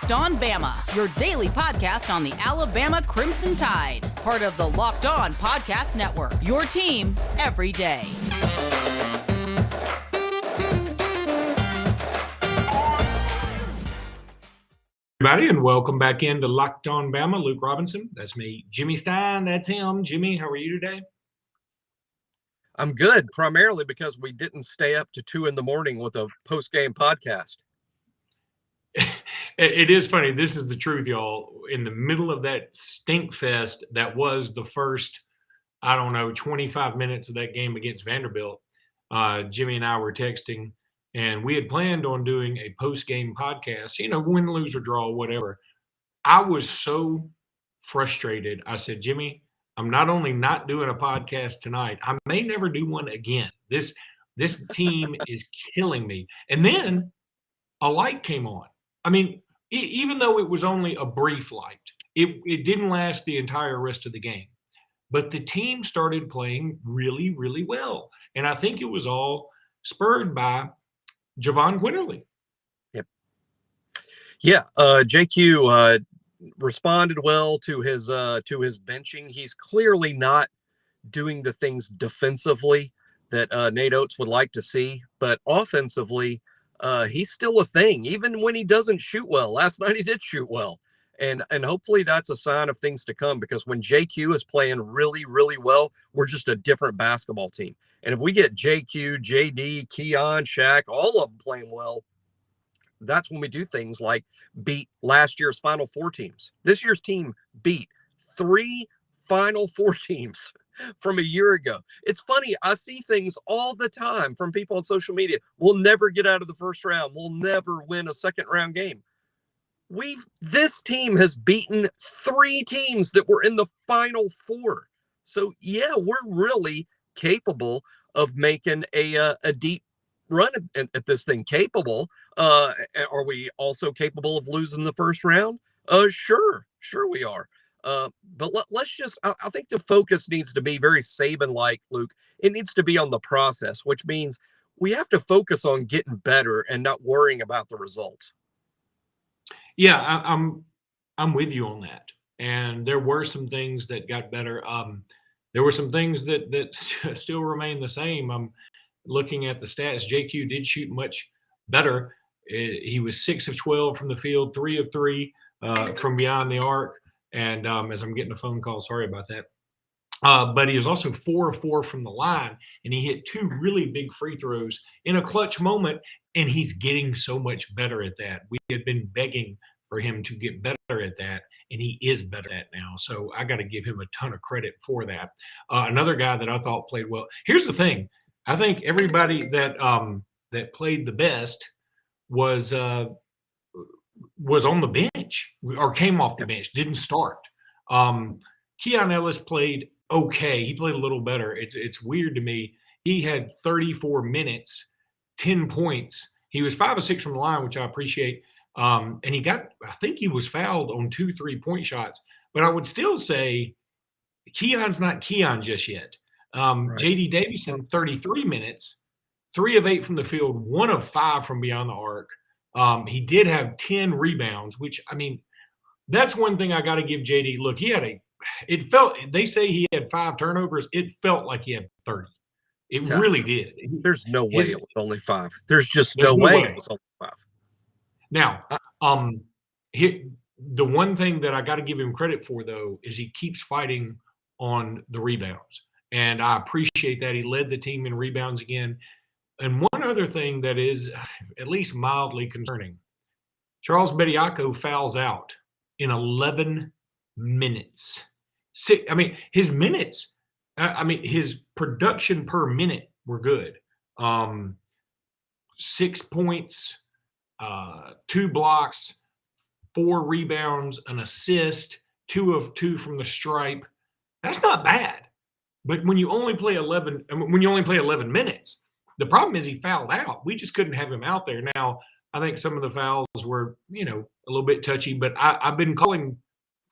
Locked On Bama, your daily podcast on the Alabama Crimson Tide. Part of the Locked On Podcast Network, your team every day. Everybody, and welcome back into Locked On Bama. Luke Robinson, that's me. Jimmy Stein, that's him. Jimmy, how are you today? I'm good, primarily because we didn't stay up to 2 a.m. with a post-game podcast. It is funny. This is the truth, y'all. In the middle of that stink fest that was the first, 25 minutes of that game against Vanderbilt, Jimmy and I were texting, and we had planned on doing a post-game podcast, win, lose, or draw, whatever. I was so frustrated. I said, Jimmy, I'm not only not doing a podcast tonight, I may never do one again. This team is killing me. And then a light came on. I mean, even though it was only a brief light, it didn't last the entire rest of the game. But the team started playing really, really well. And I think it was all spurred by Javon Quinterly. Yep. Yeah, JQ responded well to his benching. He's clearly not doing the things defensively that Nate Oates would like to see, but offensively, he's still a thing, even when he doesn't shoot well. Last night he did shoot well, and hopefully that's a sign of things to come, because when JQ is playing really, really well, we're just a different basketball team. And if we get JQ, JD, Keon, Shaq, all of them playing well, that's when we do things like beat last year's Final Four teams. This year's team beat 3 Final Four teams from a year ago. It's funny. I see things all the time from people on social media. We'll never get out of the first round. We'll never win a second round game. This team has beaten 3 teams that were in the Final Four. So yeah, we're really capable of making a deep run at this thing. Capable. Are we also capable of losing the first round? Sure we are. But let's just, I think the focus needs to be very Saban-like, Luke. It needs to be on the process, which means we have to focus on getting better and not worrying about the results. Yeah, I'm with you on that. And there were some things that got better. There were some things that still remain the same. I'm looking at the stats. JQ did shoot much better. He was 6 of 12 from the field, 3 of 3 from beyond the arc. And as I'm getting a phone call, sorry about that. But he was also 4 of 4 from the line, and he hit 2 really big free throws in a clutch moment, and he's getting so much better at that. We had been begging for him to get better at that, and he is better at that now. So I got to give him a ton of credit for that. Another guy that I thought played well. Here's the thing. I think everybody that played the best was on the bench or came off the bench, didn't start. Keon Ellis played okay. He played a little better. It's weird to me. He had 34 minutes, 10 points. He was 5 of 6 from the line, which I appreciate. And I think he was fouled on 2 3-point shots. But I would still say Keon's not Keon just yet. Right. J.D. Davison, 33 minutes, 3 of 8 from the field, 1 of 5 from beyond the arc. He did have 10 rebounds, which, I mean, that's one thing I got to give JD. Look, they say he had 5 turnovers. It felt like he had 30. It really did. There's no way it was only 5. There's just no way it was only 5. Now, the one thing that I got to give him credit for, though, is he keeps fighting on the rebounds. And I appreciate that. He led the team in rebounds again. And one other thing that is at least mildly concerning, Charles Bediako fouls out in 11 minutes. His minutes, his production per minute were good. 6 points, 2 blocks, 4 rebounds, an assist, 2 of 2 from the stripe. That's not bad. But when you only play 11 minutes, the problem is he fouled out. We just couldn't have him out there. Now, I think some of the fouls were, a little bit touchy, but I've been calling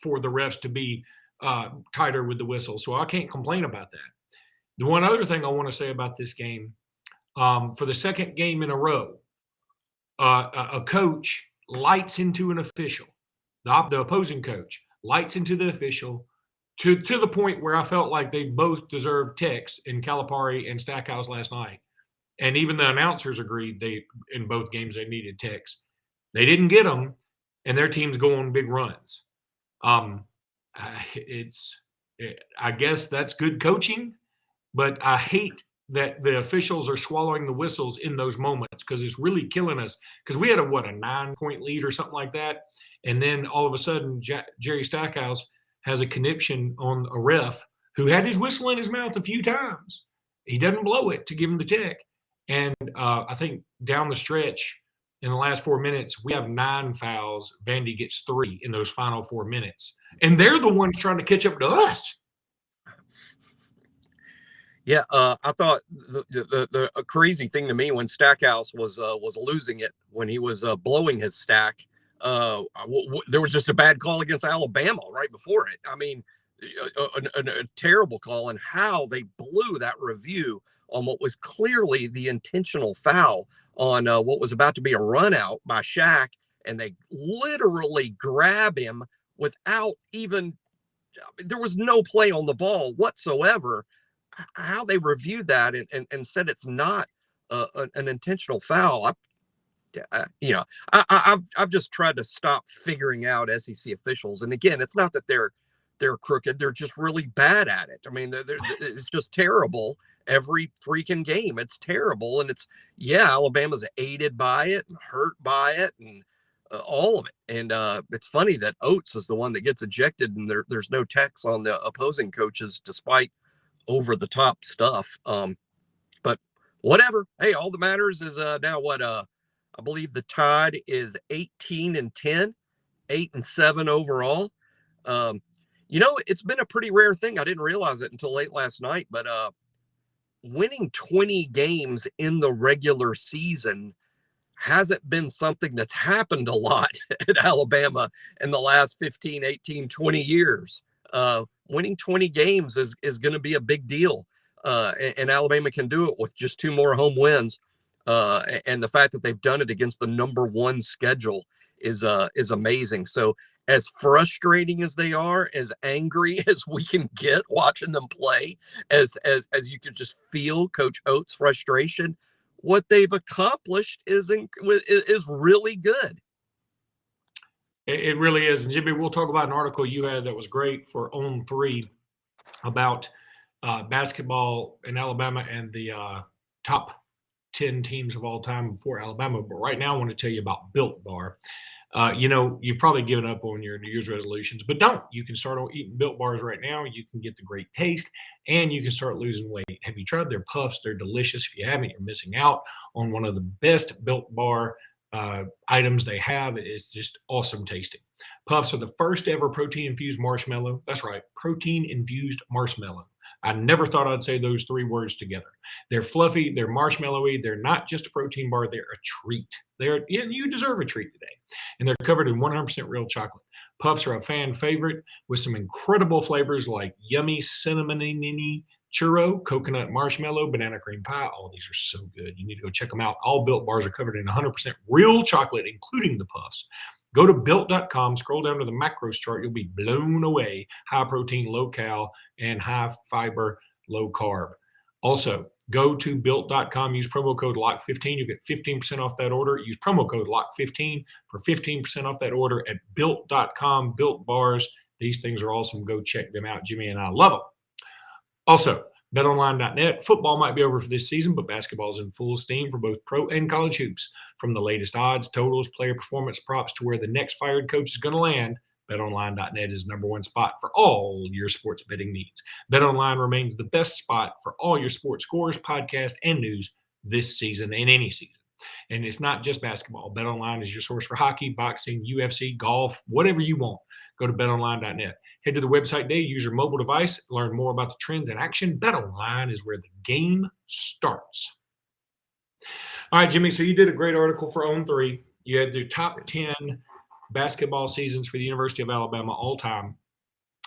for the refs to be tighter with the whistle, so I can't complain about that. The one other thing I want to say about this game, for the second game in a row, a coach lights into an official, the opposing coach lights into the official to the point where I felt like they both deserved techs in Calipari and Stackhouse last night. And even the announcers agreed in both games they needed techs. They didn't get them, and their teams go on big runs. I guess that's good coaching, but I hate that the officials are swallowing the whistles in those moments because it's really killing us. Because we had a 9-point lead or something like that, and then all of a sudden Jerry Stackhouse has a conniption on a ref who had his whistle in his mouth a few times. He doesn't blow it to give him the tech, and I think down the stretch in the last 4 minutes we have 9 fouls. Vandy gets 3 in those final 4 minutes, and they're the ones trying to catch up to us. Yeah, I thought the crazy thing to me when Stackhouse was losing it, when he was blowing his stack, there was just a bad call against Alabama right before it. I mean, a terrible call, and how they blew that review on what was clearly the intentional foul on what was about to be a run out by Shaq, and they literally grab him without even, there was no play on the ball whatsoever. How they reviewed that and said it's not an intentional foul. I've just tried to stop figuring out SEC officials. And again, it's not that they're crooked; they're just really bad at it. I mean, it's just terrible every freaking game. It's terrible, and Alabama's aided by it and hurt by it, and all of it. And it's funny that Oates is the one that gets ejected, and there's no techs on the opposing coaches, despite over the top stuff. But whatever. Hey, all that matters is now what I believe the Tide is 18-10, 8-7 overall. It's been a pretty rare thing. I didn't realize it until late last night, but winning 20 games in the regular season hasn't been something that's happened a lot at Alabama in the last 15, 18, 20 years. Winning 20 games is going to be a big deal. And Alabama can do it with just 2 more home wins. And the fact that they've done it against the number 1 schedule is amazing. So as frustrating as they are, as angry as we can get watching them play, as you could just feel Coach Oates' frustration, what they've accomplished is really good. It really is. And Jimmy, we'll talk about an article you had that was great for On 3 about basketball in Alabama and the top 10 teams of all time before Alabama. But right now I want to tell you about Built Bar. You've probably given up on your New Year's resolutions, but don't. You can start eating Built Bars right now. You can get the great taste, and you can start losing weight. Have you tried their puffs? They're delicious. If you haven't, you're missing out on one of the best Built Bar items they have. Is just awesome tasting. Puffs are the first ever protein-infused marshmallow. That's right, protein-infused marshmallow. I never thought I'd say those 3 words together. They're fluffy, they're marshmallowy, they're not just a protein bar, they're a treat. You deserve a treat today. And they're covered in 100% real chocolate. Puffs are a fan favorite with some incredible flavors like yummy cinnamon churro, coconut marshmallow, banana cream pie. All these are so good. You need to go check them out. All Built Bars are covered in 100% real chocolate, including the puffs. Go to Built.com, scroll down to the macros chart. You'll be blown away. High protein, low cal, and high fiber, low carb. Also, go to Built.com, use promo code LOCK15. You get 15% off that order. Use promo code LOCK15 for 15% off that order at Built.com. Built Bars. These things are awesome. Go check them out. Jimmy and I love them. Also, BetOnline.net. Football might be over for this season, but basketball is in full steam for both pro and college hoops. From the latest odds, totals, player performance props to where the next fired coach is going to land, BetOnline.net is number 1 spot for all your sports betting needs. BetOnline remains the best spot for all your sports scores, podcasts, and news this season and any season. And it's not just basketball. BetOnline is your source for hockey, boxing, UFC, golf, whatever you want. Go to BetOnline.net. Head to the website today, use your mobile device, learn more about the trends in action. BetOnline is where the game starts. All right, Jimmy, so you did a great article for On 3. You had the top 10 basketball seasons for the University of Alabama all time.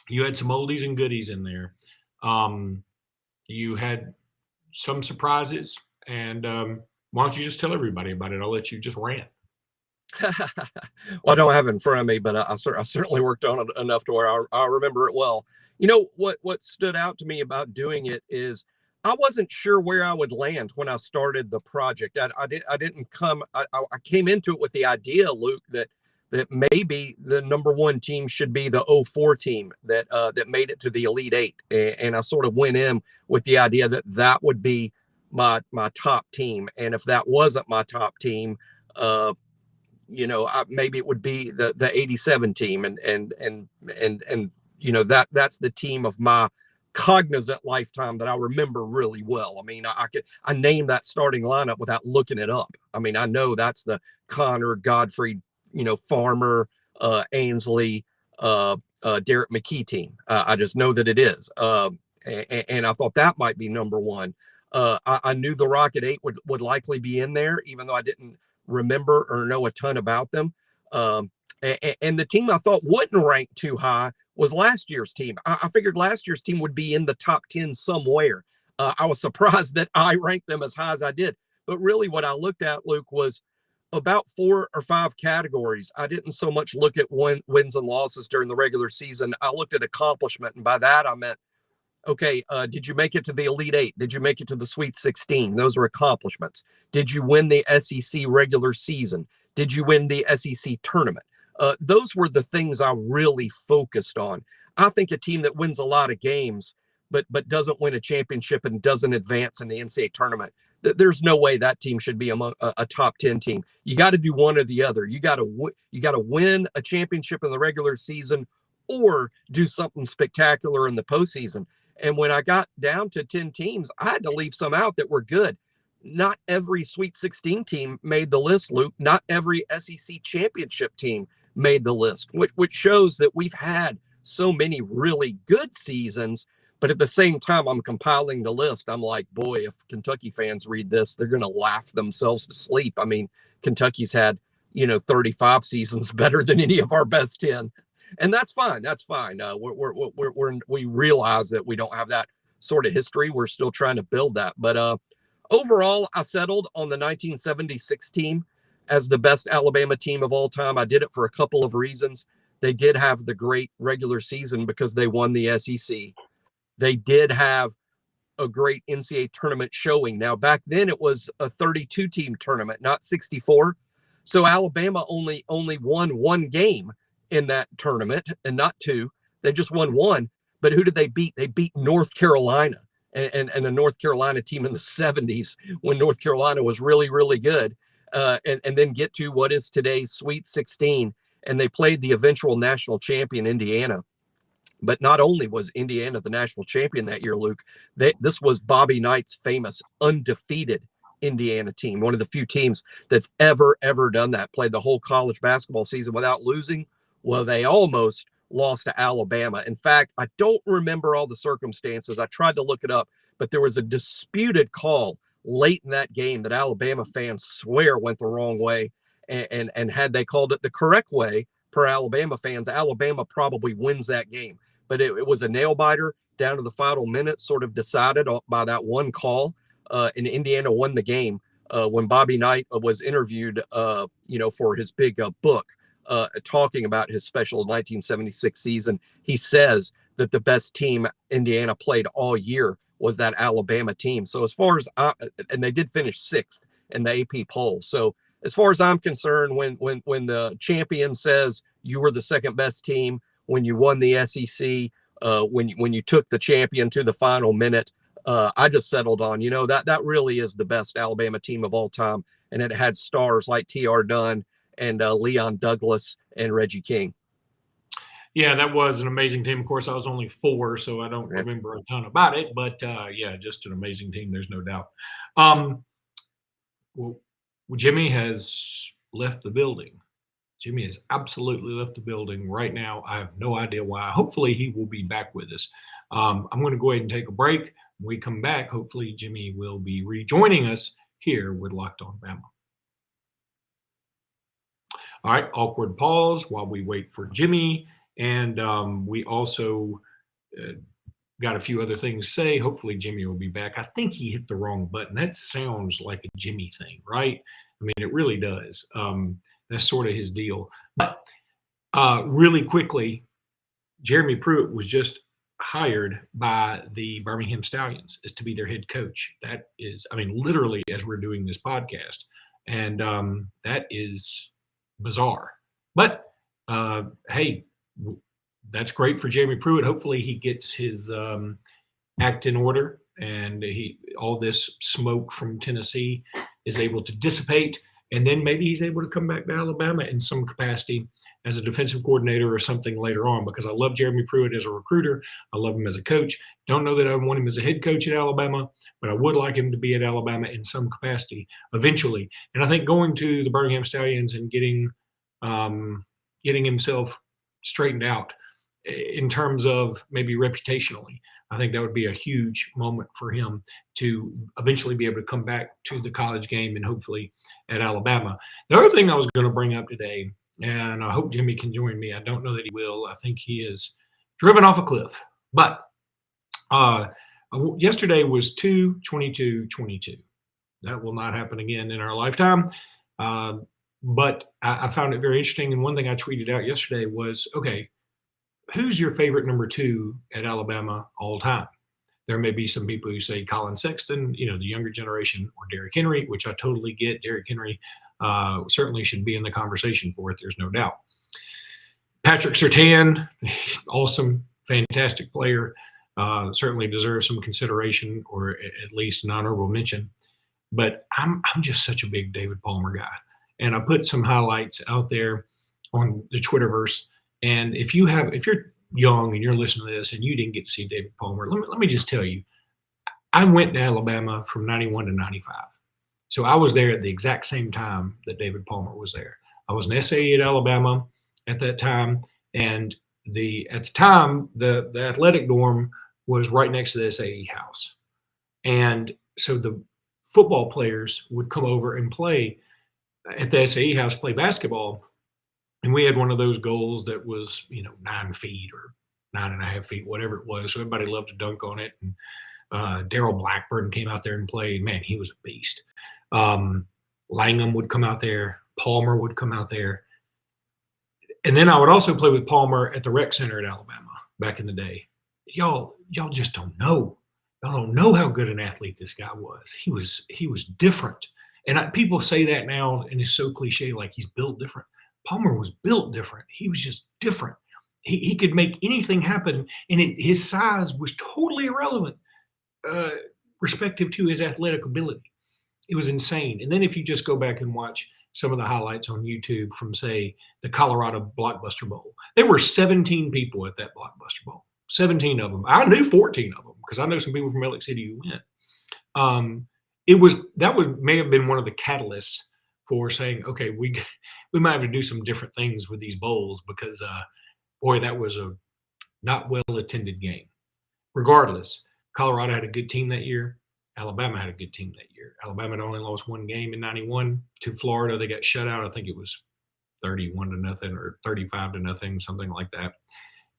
You had some oldies and goodies in there. You had some surprises. And why don't you just tell everybody about it? I'll let you just rant. Well, I don't have it in front of me, but I certainly worked on it enough to where I remember it well. What stood out to me about doing it is I wasn't sure where I would land when I started the project. I didn't come. I came into it with the idea, Luke, that maybe the number one team should be the '04 team that made it to the Elite Eight, and I sort of went in with the idea that would be my top team, and if that wasn't my top team, maybe it would be the '87 team, and that's the team of my cognizant lifetime that I remember really well. I mean, I name that starting lineup without looking it up. I mean, I know that's the Connor, Godfrey, Farmer, Ainsley, Derek McKee team. I just know that it is. And I thought that might be number one. I knew the Rocket 8 would likely be in there, even though I didn't remember or know a ton about them. And the team I thought wouldn't rank too high was last year's team. I figured last year's team would be in the top 10 somewhere. I was surprised that I ranked them as high as I did. But really what I looked at, Luke, was about 4 or 5 categories. I didn't so much look at wins and losses during the regular season. I looked at accomplishment. And by that, I meant, okay, did you make it to the Elite Eight? Did you make it to the Sweet 16? Those are accomplishments. Did you win the SEC regular season? Did you win the SEC tournament? Those were the things I really focused on. I think a team that wins a lot of games, but doesn't win a championship and doesn't advance in the NCAA tournament, there's no way that team should be among a top 10 team. You got to do one or the other. You got to win a championship in the regular season or do something spectacular in the postseason. And when I got down to 10 teams, I had to leave some out that were good. Not every Sweet 16 team made the list, Luke. Not every SEC championship team made the list, which shows that we've had so many really good seasons. But at the same time, I'm compiling the list. I'm like, boy, if Kentucky fans read this, they're going to laugh themselves to sleep. I mean, Kentucky's had, 35 seasons better than any of our best 10. And that's fine. That's fine. We realize that we don't have that sort of history. We're still trying to build that. But overall, I settled on the 1976 team as the best Alabama team of all time. I did it for a couple of reasons. They did have the great regular season because they won the SEC. They did have a great NCAA tournament showing. Now, back then it was a 32-team tournament, not 64. So Alabama only won one game in that tournament and not 2. They just won 1. But who did they beat? They beat North Carolina and a North Carolina team in the 70s when North Carolina was really, really good. And then get to what is today's Sweet 16. And they played the eventual national champion, Indiana. But not only was Indiana the national champion that year, Luke, this was Bobby Knight's famous undefeated Indiana team, one of the few teams that's ever done that, played the whole college basketball season without losing. Well, they almost lost to Alabama. In fact, I don't remember all the circumstances. I tried to look it up, but there was a disputed call late in that game that Alabama fans swear went the wrong way. And had they called it the correct way, per Alabama fans, Alabama probably wins that game. But it was a nail biter down to the final minute, sort of decided by that one call. And Indiana won the game when Bobby Knight was interviewed, for his big book, talking about his special 1976 season. He says that the best team Indiana played all year was that Alabama team. So as far as and they did finish 6th in the AP poll. So as far as I'm concerned, when the champion says you were the second best team, when you won the SEC, when you took the champion to the final minute, I just settled on, that really is the best Alabama team of all time. And it had stars like T.R. Dunn and Leon Douglas and Reggie King. Yeah, that was an amazing team. Of course, I was only 4, so I don't remember a ton about it. But, just an amazing team. There's no doubt. Well, Jimmy has left the building. Jimmy has absolutely left the building right now. I have no idea why. Hopefully, he will be back with us. I'm going to go ahead and take a break. When we come back, hopefully, Jimmy will be rejoining us here with Locked On Bama. All right, awkward pause while we wait for Jimmy. And we also got a few other things to say. Hopefully, Jimmy will be back. I think he hit the wrong button. That sounds like a Jimmy thing, right? I mean, it really does. That's sort of his deal. But really quickly, Jeremy Pruitt was just hired by the Birmingham Stallions as to be their head coach. That is, I mean, literally as we're doing this podcast. And that is bizarre. But hey, that's great for Jeremy Pruitt. Hopefully he gets his act in order and all this smoke from Tennessee is able to dissipate. And then maybe he's able to come back to Alabama in some capacity as a defensive coordinator or something later on, because I love Jeremy Pruitt as a recruiter. I love him as a coach. Don't know that I want him as a head coach at Alabama, but I would like him to be at Alabama in some capacity eventually. And I think going to the Birmingham Stallions and getting himself straightened out in terms of maybe reputationally, I think that would be a huge moment for him to eventually be able to come back to the college game and hopefully at Alabama. The other thing I was going to bring up today, and I hope Jimmy can join me. I don't know that he will. I think he is driven off a cliff. But yesterday was 2/22/22. That will not happen again in our lifetime. But I found it very interesting. And one thing I tweeted out yesterday was, okay, who's your favorite number 2 at Alabama all time? There may be some people who say Colin Sexton, the younger generation, or Derrick Henry, which I totally get. Derrick Henry certainly should be in the conversation for it. There's no doubt. Patrick Surtain, awesome, fantastic player, certainly deserves some consideration or at least an honorable mention. But I'm just such a big David Palmer guy. And I put some highlights out there on the Twitterverse. And if you're young and you're listening to this and you didn't get to see David Palmer, let me just tell you, I went to Alabama from 91 to 95. So I was there at the exact same time that David Palmer was there. I was an SAE at Alabama at that time. And at the time, the athletic dorm was right next to the SAE house. And so the football players would come over and play at the SAE house, play basketball. And we had one of those goals that was, 9 feet or 9.5 feet, whatever it was. So everybody loved to dunk on it. And Daryl Blackburn came out there and played. Man, he was a beast. Langham would come out there. Palmer would come out there. And then I would also play with Palmer at the rec center at Alabama back in the day. Y'all just don't know. Y'all don't know how good an athlete this guy was. He was different. And people say that now, and it's so cliche, like he's built different. Palmer was built different. He was just different. He could make anything happen, and his size was totally irrelevant respective to his athletic ability. It was insane. And then if you just go back and watch some of the highlights on YouTube from, say, the Colorado Blockbuster Bowl, there were 17 people at that Blockbuster Bowl, 17 of them. I knew 14 of them because I know some people from Lake City who went. May have been one of the catalysts for saying, okay, we might have to do some different things with these bowls because, boy, that was a not well-attended game. Regardless, Colorado had a good team that year. Alabama had a good team that year. Alabama had only lost one game in 91 to Florida. They got shut out. I think it was 31-0 or 35-0, something like that.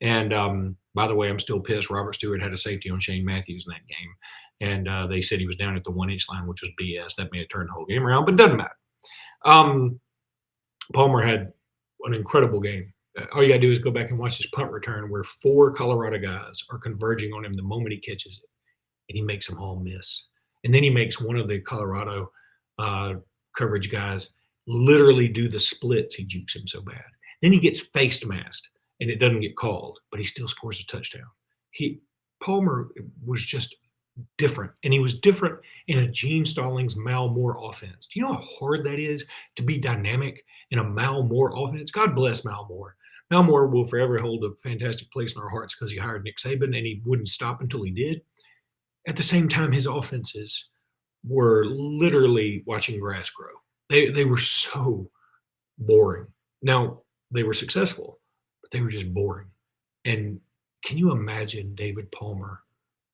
And by the way, I'm still pissed. Robert Stewart had a safety on Shane Matthews in that game. And they said he was down at the 1-inch line, which was BS. That may have turned the whole game around, but doesn't matter. Palmer had an incredible game. All you got to do is go back and watch his punt return where 4 Colorado guys are converging on him the moment he catches it, and he makes them all miss. And then he makes one of the Colorado coverage guys literally do the splits. He jukes him so bad. Then he gets face masked, and it doesn't get called, but he still scores a touchdown. Palmer was just different, and he was different in a Gene Stallings Mal Moore offense. Do you know how hard that is to be dynamic in a Mal Moore offense? God bless Mal Moore. Mal Moore will forever hold a fantastic place in our hearts because he hired Nick Saban, and he wouldn't stop until he did. At the same time, his offenses were literally watching grass grow. They were so boring. Now, they were successful, but they were just boring. And can you imagine David Palmer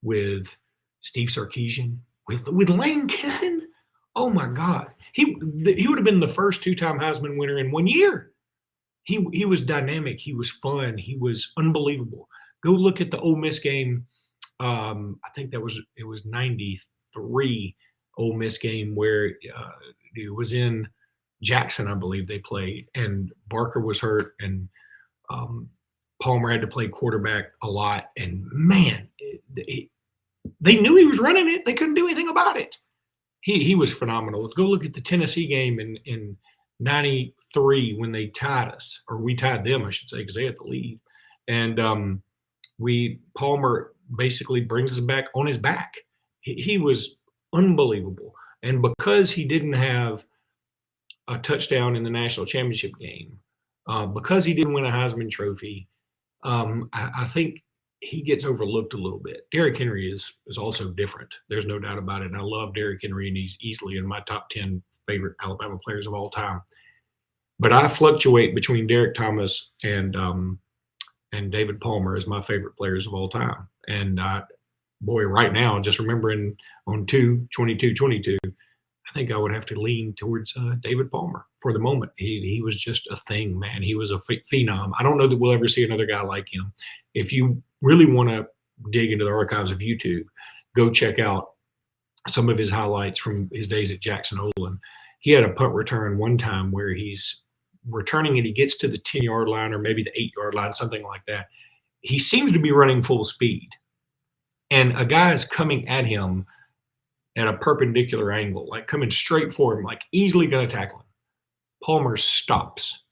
with Steve Sarkisian, with Lane Kiffin? Oh my God. He would have been the first 2-time Heisman winner in 1 year. He was dynamic. He was fun. He was unbelievable. Go look at the Ole Miss game. I think it was 93 Ole Miss game where it was in Jackson, I believe they played, and Barker was hurt, and Palmer had to play quarterback a lot. And man, they knew he was running it. They couldn't do anything about it. He was phenomenal. Go look at the Tennessee game in '93 when they tied us, or we tied them, I should say, because they had the lead. And Palmer basically brings us back on his back. He was unbelievable. And because he didn't have a touchdown in the national championship game, because he didn't win a Heisman Trophy, I think he gets overlooked a little bit. Derrick Henry is also different. There's no doubt about it. And I love Derrick Henry, and he's easily in my top 10 favorite Alabama players of all time. But I fluctuate between Derek Thomas and David Palmer as my favorite players of all time. And boy, right now, just remembering on 22, I think I would have to lean towards David Palmer for the moment. He was just a thing, man. He was a phenom. I don't know that we'll ever see another guy like him. If you really want to dig into the archives of YouTube, go check out some of his highlights from his days at Jackson Hole. He had a punt return one time where he's returning and he gets to the 10-yard line or maybe the 8-yard line, something like that. He seems to be running full speed, and a guy is coming at him at a perpendicular angle, like coming straight for him, like easily going to tackle him. Palmer stops,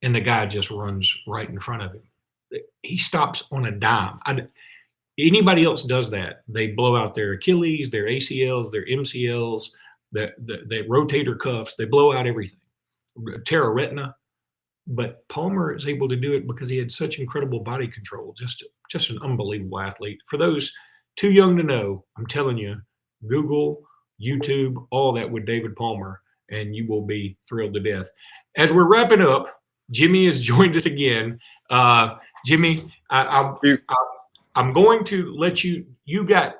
and the guy just runs right in front of him. He stops on a dime. Anybody else does that, they blow out their Achilles, their ACLs, their MCLs, the rotator cuffs. They blow out everything, tear a retina. But Palmer is able to do it because he had such incredible body control. Just an unbelievable athlete. For those too young to know, I'm telling you, Google, YouTube, all that with David Palmer, and you will be thrilled to death. As we're wrapping up, Jimmy has joined us again. Jimmy, I'm going to let you got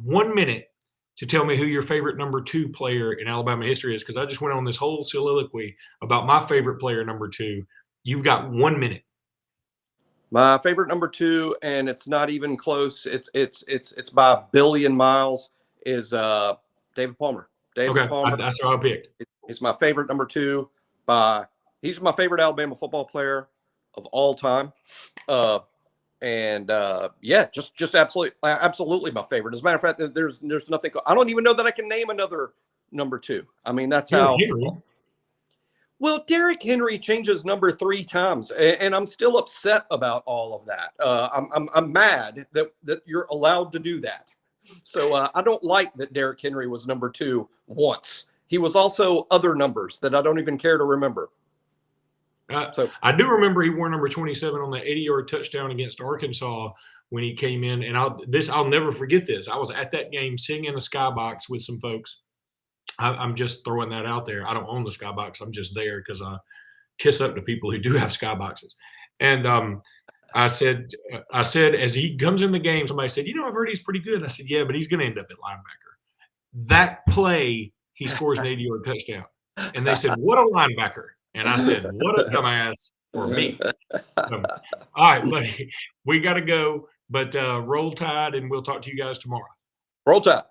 1 minute to tell me who your favorite number 2 player in Alabama history is, because I just went on this whole soliloquy about my favorite player, number 2. You've got 1 minute. My favorite number 2, and it's not even close. It's by a billion miles. Is David Palmer. David Palmer. That's what I picked. He's my favorite number 2. He's my favorite Alabama football player of all time. Just absolutely my favorite. As a matter of fact, there's nothing. I don't even know that I can name another number 2. I mean, that's how. Well, Derrick Henry changes number 3 times, and I'm still upset about all of that. I'm mad that you're allowed to do that. So I don't like that Derrick Henry was number 2 once. He was also other numbers that I don't even care to remember. I do remember he wore number 27 on the 80-yard touchdown against Arkansas when he came in. And I'll never forget this. I was at that game sitting in the skybox with some folks. I'm just throwing that out there. I don't own the skybox. I'm just there because I kiss up to people who do have skyboxes. And I said, as he comes in the game, somebody said, I've heard he's pretty good. And I said, yeah, but he's going to end up at linebacker. That play, he scores an 80-yard touchdown. And they said, what a linebacker. And I said, what a dumbass for me. All right, buddy, we got to go. But roll Tide, and we'll talk to you guys tomorrow. Roll Tide.